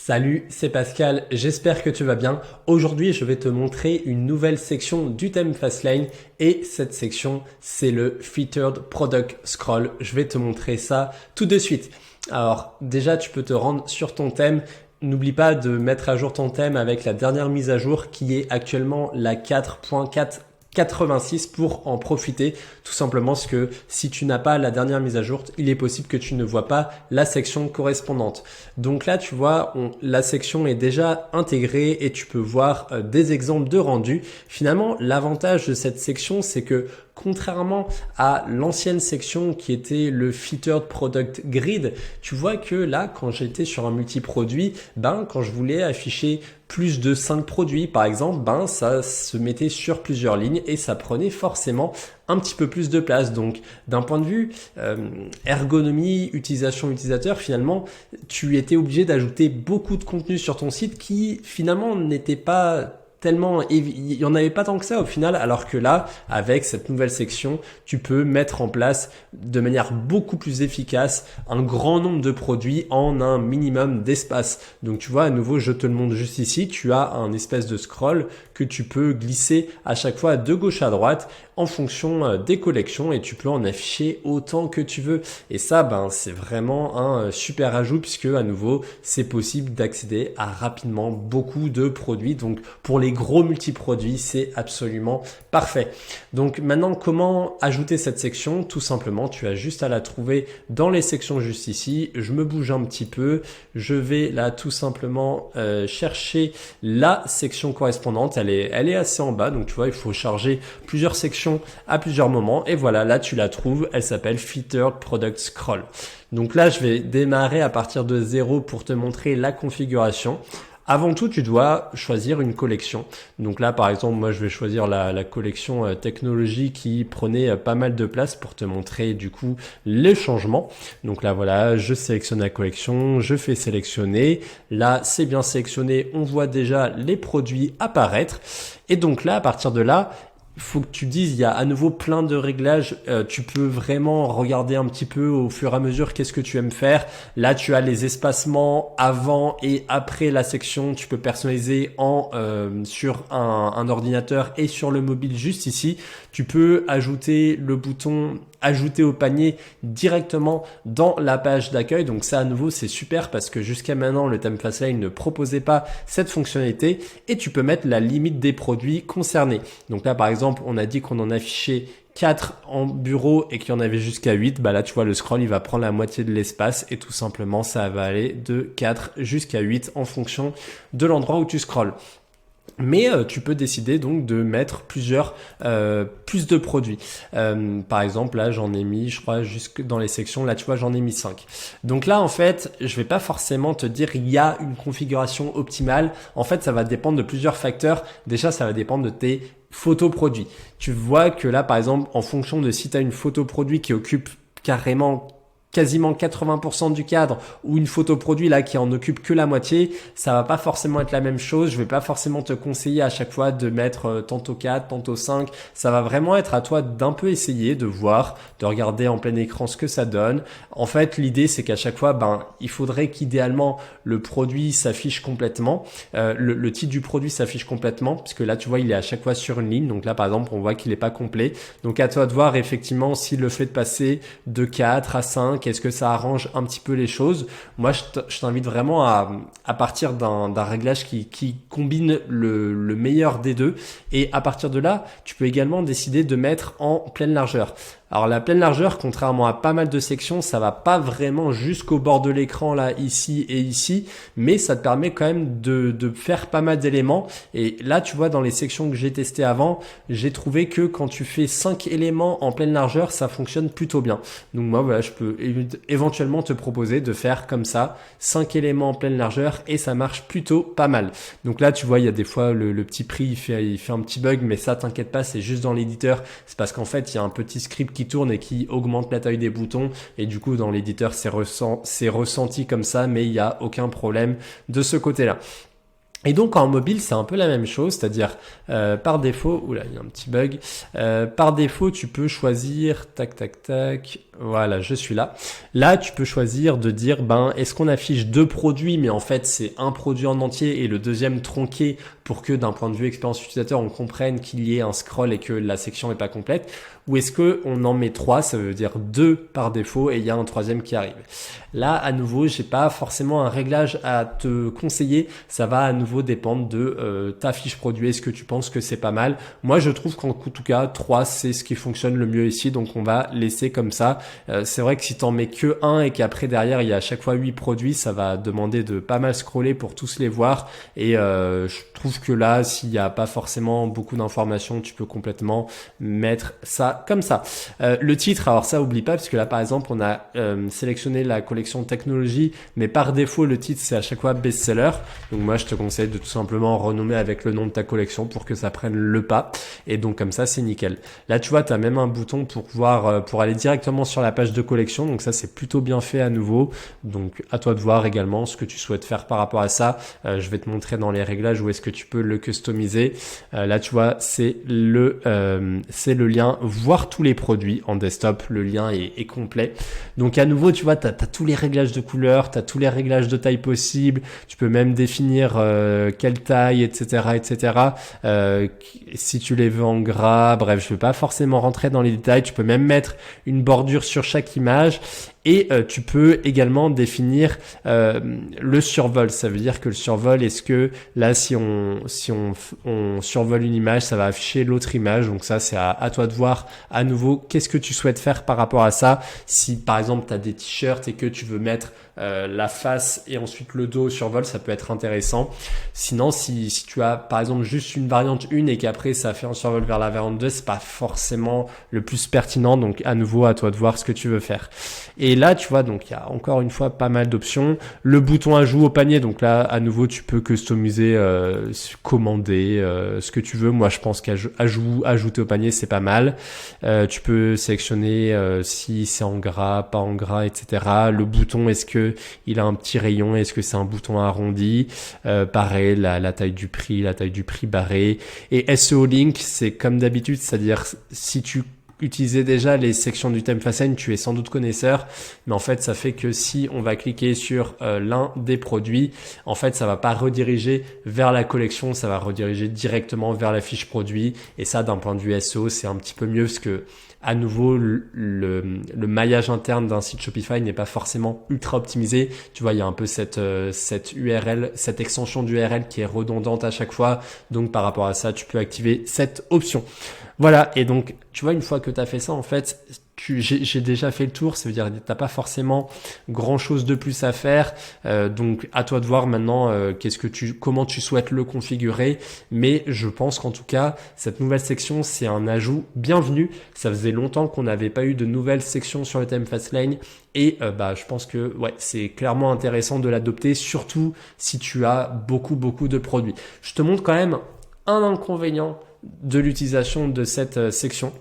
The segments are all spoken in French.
Salut, c'est Pascal, j'espère que tu vas bien. Aujourd'hui, je vais te montrer une nouvelle section du thème Fastlane et cette section, c'est le Featured Product Scroll. Je vais te montrer ça tout de suite. Alors, déjà, tu peux te rendre sur ton thème. N'oublie pas de mettre à jour ton thème avec la dernière mise à jour qui est actuellement la 4.486 pour en profiter, tout simplement parce que si tu n'as pas la dernière mise à jour, il est possible que tu ne vois pas la section correspondante. Donc là, tu vois, la section est déjà intégrée et tu peux voir des exemples de rendu. Finalement, l'avantage de cette section, c'est que contrairement à l'ancienne section qui était le Featured Product Grid, tu vois que là, quand j'étais sur un multiproduit, quand je voulais afficher plus de 5 produits par exemple, ça se mettait sur plusieurs lignes et ça prenait forcément un petit peu plus de place. Donc d'un point de vue ergonomie, utilisation utilisateur, finalement tu étais obligé d'ajouter beaucoup de contenu sur ton site qui finalement n'était pas tellement, il y en avait pas tant que ça au final, alors que là, avec cette nouvelle section, tu peux mettre en place de manière beaucoup plus efficace un grand nombre de produits en un minimum d'espace. Donc tu vois, à nouveau, je te le montre juste ici, tu as un espèce de scroll que tu peux glisser à chaque fois de gauche à droite en fonction des collections et tu peux en afficher autant que tu veux. Et ça, c'est vraiment un super ajout puisque à nouveau, c'est possible d'accéder à rapidement beaucoup de produits. Donc pour les gros multiproduits, c'est absolument parfait. Donc maintenant, comment ajouter cette section? Tout simplement, tu as juste à la trouver dans les sections juste ici. Je me bouge un petit peu. Je vais là tout simplement chercher la section correspondante. Elle est assez en bas. Donc tu vois, il faut charger plusieurs sections à plusieurs moments. Et voilà, là tu la trouves. Elle s'appelle Featured Product Scroll. Donc là, je vais démarrer à partir de 0 pour te montrer la configuration. Avant tout, tu dois choisir une collection. Donc là, par exemple, moi, je vais choisir la collection technologie qui prenait pas mal de place pour te montrer du coup les changements. Donc là, voilà, je sélectionne la collection, je fais sélectionner. Là, c'est bien sélectionné. On voit déjà les produits apparaître. Et donc là, à partir de là, il faut que tu dises, il y a à nouveau plein de réglages. Tu peux vraiment regarder un petit peu au fur et à mesure qu'est-ce que tu aimes faire. Là, tu as les espacements avant et après la section. Tu peux personnaliser sur un ordinateur et sur le mobile juste ici. Tu peux ajouter le bouton ajouter au panier directement dans la page d'accueil. Donc ça, à nouveau, c'est super parce que jusqu'à maintenant, le thème Fastlane ne proposait pas cette fonctionnalité et tu peux mettre la limite des produits concernés. Donc là, par exemple, on a dit qu'on en affichait 4 en bureau et qu'il y en avait jusqu'à 8, là tu vois le scroll il va prendre la moitié de l'espace et tout simplement ça va aller de 4 jusqu'à 8 en fonction de l'endroit où tu scrolles. Mais tu peux décider donc de mettre plus de produits. Par exemple, là, j'en ai mis, je crois, jusque dans les sections, là, tu vois, j'en ai mis 5. Donc là, en fait, je vais pas forcément te dire il y a une configuration optimale. En fait, ça va dépendre de plusieurs facteurs. Déjà, ça va dépendre de tes photos produits. Tu vois que là, par exemple, en fonction de si tu as une photo produit qui occupe quasiment 80% du cadre ou une photo produit là qui en occupe que la moitié, ça va pas forcément être la même chose. Je vais pas forcément te conseiller à chaque fois de mettre tantôt 4, tantôt 5. Ça va vraiment être à toi d'un peu essayer de voir, de regarder en plein écran ce que ça donne. En fait, l'idée c'est qu'à chaque fois, il faudrait qu'idéalement le produit s'affiche complètement, le titre du produit s'affiche complètement, puisque là tu vois il est à chaque fois sur une ligne. Donc là par exemple on voit qu'il est pas complet. Donc à toi de voir effectivement si le fait de passer de 4 à 5 est-ce que ça arrange un petit peu les choses? Moi, je t'invite vraiment à partir d'un réglage qui combine le meilleur des deux. Et à partir de là, tu peux également décider de mettre en pleine largeur. Alors la pleine largeur, contrairement à pas mal de sections, ça va pas vraiment jusqu'au bord de l'écran là, ici et ici, mais ça te permet quand même de faire pas mal d'éléments. Et là, tu vois, dans les sections que j'ai testées avant, j'ai trouvé que quand tu fais 5 éléments en pleine largeur, ça fonctionne plutôt bien. Donc moi, voilà, je peux éventuellement te proposer de faire comme ça, 5 éléments en pleine largeur et ça marche plutôt pas mal. Donc là, tu vois, il y a des fois le petit prix, il fait un petit bug, mais ça, t'inquiète pas, c'est juste dans l'éditeur. C'est parce qu'en fait, il y a un petit script qui tourne et qui augmente la taille des boutons et du coup dans l'éditeur c'est ressenti comme ça, mais il n'y a aucun problème de ce côté-là. Et donc en mobile, c'est un peu la même chose, c'est-à-dire par défaut, oula, il y a un petit bug. Par défaut, tu peux choisir, tac, tac, tac. Voilà, je suis là. Là, tu peux choisir de dire, est-ce qu'on affiche deux produits, mais en fait, c'est un produit en entier et le deuxième tronqué pour que d'un point de vue expérience utilisateur, on comprenne qu'il y ait un scroll et que la section n'est pas complète. Ou est-ce que on en met trois, ça veut dire deux par défaut et il y a un troisième qui arrive. Là, à nouveau, j'ai pas forcément un réglage à te conseiller. Ça va à nouveau dépendre de ta fiche produit. Est-ce que tu penses que c'est pas mal? Moi, je trouve qu'en tout cas, 3, c'est ce qui fonctionne le mieux ici. Donc, on va laisser comme ça. C'est vrai que si t'en mets que un et qu'après derrière, il y a à chaque fois 8 produits, ça va demander de pas mal scroller pour tous les voir. Et je trouve que là, s'il n'y a pas forcément beaucoup d'informations, tu peux complètement mettre ça comme ça. Le titre, alors ça, oublie pas, parce que là, par exemple, on a sélectionné la collection technologie, mais par défaut, le titre, c'est à chaque fois best-seller. Donc moi, je te conseille de tout simplement renommer avec le nom de ta collection pour que ça prenne le pas. Et donc comme ça, c'est nickel. Là, tu vois, tu as même un bouton pour pouvoir pour aller directement sur la page de collection. Donc ça, c'est plutôt bien fait à nouveau. Donc à toi de voir également ce que tu souhaites faire par rapport à ça. Je vais te montrer dans les réglages où est-ce que tu peux le customiser. Là, tu vois, c'est le lien voir tous les produits en desktop. Le lien est complet. Donc à nouveau, tu vois, tu as tous les réglages de couleurs, tu as tous les réglages de taille possible. Tu peux même définir quelle taille, etc., etc. Si tu les veux en gras, bref, je ne vais pas forcément rentrer dans les détails. Tu peux même mettre une bordure sur chaque image. Et tu peux également définir le survol. Ça veut dire que le survol, est-ce que là, si on survole une image, ça va afficher l'autre image. Donc ça, c'est à toi de voir à nouveau qu'est-ce que tu souhaites faire par rapport à ça. Si par exemple, tu as des t-shirts et que tu veux mettre la face et ensuite le dos au survol, ça peut être intéressant. Sinon, si tu as par exemple juste une variante 1 et qu'après ça fait un survol vers la variante 2, c'est pas forcément le plus pertinent. Donc à nouveau, à toi de voir ce que tu veux faire. Et là, tu vois, donc il y a encore une fois pas mal d'options. Le bouton ajout au panier, donc là, à nouveau, tu peux customiser, commander ce que tu veux. Moi, je pense ajouter au panier, c'est pas mal. Tu peux sélectionner si c'est en gras, pas en gras, etc. Le bouton, est-ce que il a un petit rayon? Est-ce que c'est un bouton arrondi? Pareil, la taille du prix barré. Et SEO link, c'est comme d'habitude, c'est-à-dire si tu utilisais déjà les sections du thème Fastlane, tu es sans doute connaisseur, mais en fait ça fait que si on va cliquer sur l'un des produits, en fait ça va pas rediriger vers la collection, ça va rediriger directement vers la fiche produit. Et ça, d'un point de vue SEO, c'est un petit peu mieux parce que à nouveau, le maillage interne d'un site Shopify n'est pas forcément ultra optimisé. Tu vois, il y a un peu cette URL, cette extension d'URL qui est redondante à chaque fois. Donc, par rapport à ça, tu peux activer cette option. Voilà. Et donc, tu vois, une fois que tu as fait ça, en fait, j'ai déjà fait le tour. Ça veut dire que t'as pas forcément grand chose de plus à faire. Donc, à toi de voir maintenant comment tu souhaites le configurer. Mais je pense qu'en tout cas, cette nouvelle section, c'est un ajout bienvenu. Ça faisait longtemps qu'on n'avait pas eu de nouvelles sections sur le thème Fastlane. Et je pense que c'est clairement intéressant de l'adopter, surtout si tu as beaucoup de produits. Je te montre quand même un inconvénient de l'utilisation de cette section.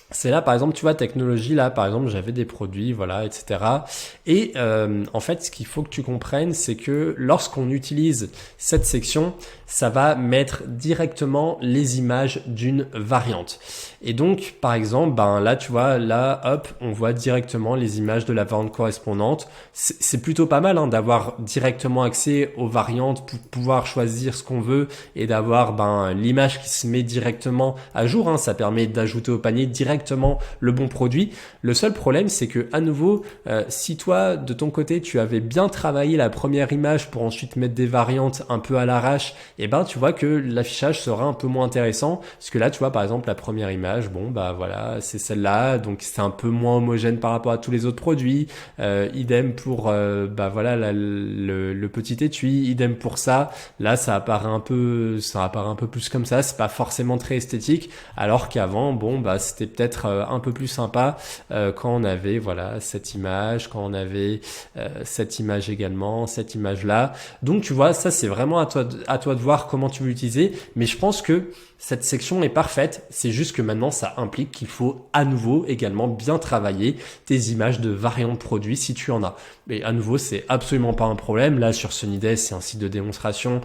C'est là, par exemple, tu vois, technologie, là, par exemple, j'avais des produits, voilà, etc. Et en fait, ce qu'il faut que tu comprennes, c'est que lorsqu'on utilise cette section, ça va mettre directement les images d'une variante. Et donc, par exemple, là, tu vois, là, hop, on voit directement les images de la variante correspondante. C'est plutôt pas mal d'avoir directement accès aux variantes pour pouvoir choisir ce qu'on veut et d'avoir l'image qui se met directement à jour. Ça permet d'ajouter au panier directement le bon produit. Le seul problème, c'est que à nouveau, si toi, de ton côté, tu avais bien travaillé la première image pour ensuite mettre des variantes un peu à l'arrache, tu vois que l'affichage sera un peu moins intéressant. Parce que là, tu vois, par exemple, la première image, voilà, c'est celle-là. Donc, c'est un peu moins homogène par rapport à tous les autres produits. Idem pour, voilà, le petit étui. Idem pour ça. Là, ça apparaît un peu plus comme ça. C'est pas forcément très esthétique. Alors qu'avant, c'était peut-être être un peu plus sympa quand on avait voilà cette image, quand on avait cette image également, cette image là. Donc tu vois, ça c'est vraiment à toi de voir comment tu veux l'utiliser, mais je pense que cette section est parfaite, c'est juste que maintenant ça implique qu'il faut à nouveau également bien travailler tes images de variants de produits si tu en as. Mais à nouveau, c'est absolument pas un problème. Là sur Sunnyday, c'est un site de démonstration.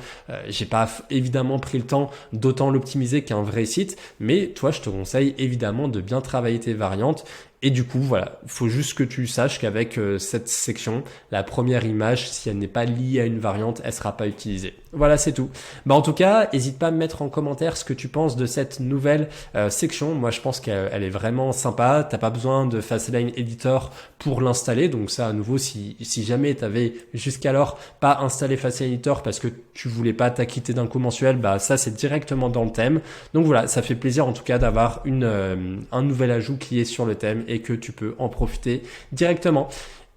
J'ai pas évidemment pris le temps d'autant l'optimiser qu'un vrai site, mais toi je te conseille évidemment de bien travailler tes variantes. Et du coup, voilà, il faut juste que tu saches qu'avec cette section, la première image, si elle n'est pas liée à une variante, elle sera pas utilisée. Voilà, c'est tout. Bah en tout cas, n'hésite pas à me mettre en commentaire ce que tu penses de cette nouvelle section. Moi, je pense qu'elle est vraiment sympa. T'as pas besoin de Fastlane Editor pour l'installer. Donc ça, à nouveau, si jamais tu avais jusqu'alors pas installé Fastlane Editor parce que tu voulais pas t'acquitter d'un coût mensuel, bah ça c'est directement dans le thème. Donc voilà, ça fait plaisir en tout cas d'avoir un nouvel ajout qui est sur le thème et que tu peux en profiter directement.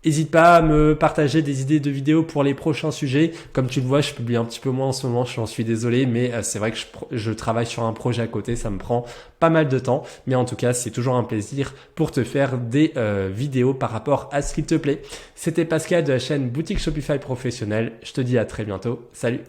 N'hésite pas à me partager des idées de vidéos pour les prochains sujets. Comme tu le vois, je publie un petit peu moins en ce moment, j'en suis désolé, mais c'est vrai que je travaille sur un projet à côté, ça me prend pas mal de temps. Mais en tout cas, c'est toujours un plaisir pour te faire des vidéos par rapport à ce qu'il te plaît. C'était Pascal de la chaîne Boutique Shopify Professionnelle. Je te dis à très bientôt. Salut!